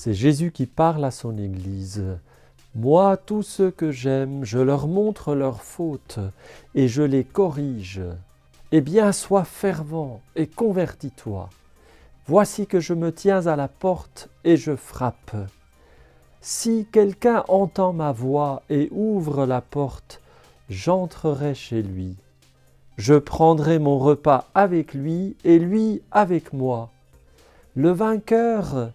C'est Jésus qui parle à son Église. « Moi, tous ceux que j'aime, je leur montre leurs fautes et je les corrige. Eh bien, sois fervent et convertis-toi. Voici que je me tiens à la porte et je frappe. Si quelqu'un entend ma voix et ouvre la porte, j'entrerai chez lui. Je prendrai mon repas avec lui et lui avec moi. Le vainqueur,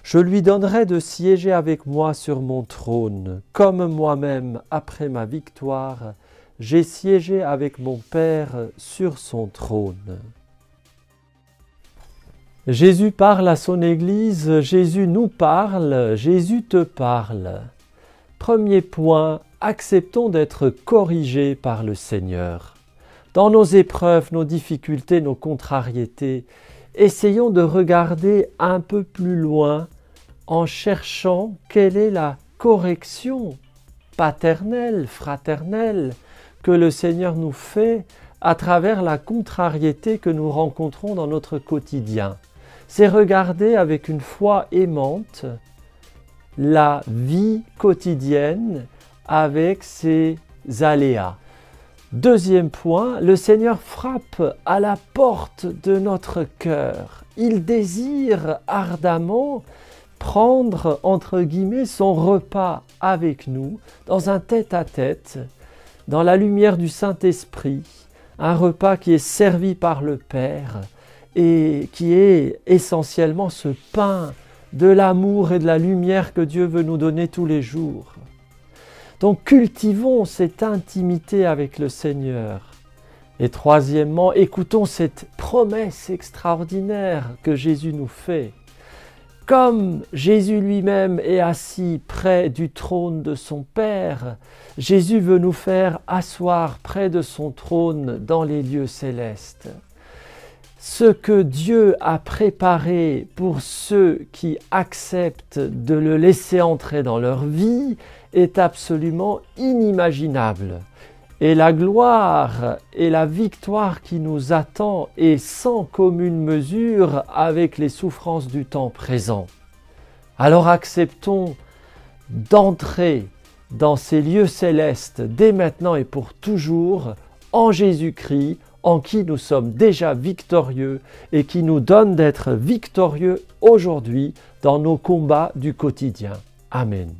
je lui donnerai de siéger avec moi sur mon trône, comme moi-même, après ma victoire, j'ai siégé avec mon Père sur son trône. » Jésus parle à son Église, Jésus nous parle, Jésus te parle. Premier point, acceptons d'être corrigés par le Seigneur. Dans nos épreuves, nos difficultés, nos contrariétés, essayons de regarder un peu plus loin en cherchant quelle est la correction paternelle, fraternelle que le Seigneur nous fait à travers la contrariété que nous rencontrons dans notre quotidien. C'est regarder avec une foi aimante la vie quotidienne avec ses aléas. Deuxième point, le Seigneur frappe à la porte de notre cœur. Il désire ardemment prendre, entre guillemets, son repas avec nous dans un tête-à-tête, dans la lumière du Saint-Esprit, un repas qui est servi par le Père et qui est essentiellement ce pain de l'amour et de la lumière que Dieu veut nous donner tous les jours. Donc cultivons cette intimité avec le Seigneur. Et troisièmement, écoutons cette promesse extraordinaire que Jésus nous fait. Comme Jésus lui-même est assis près du trône de son Père, Jésus veut nous faire asseoir près de son trône dans les lieux célestes. Ce que Dieu a préparé pour ceux qui acceptent de le laisser entrer dans leur vie est absolument inimaginable. Et la gloire et la victoire qui nous attend est sans commune mesure avec les souffrances du temps présent. Alors acceptons d'entrer dans ces lieux célestes dès maintenant et pour toujours en Jésus-Christ, en qui nous sommes déjà victorieux et qui nous donne d'être victorieux aujourd'hui dans nos combats du quotidien. Amen.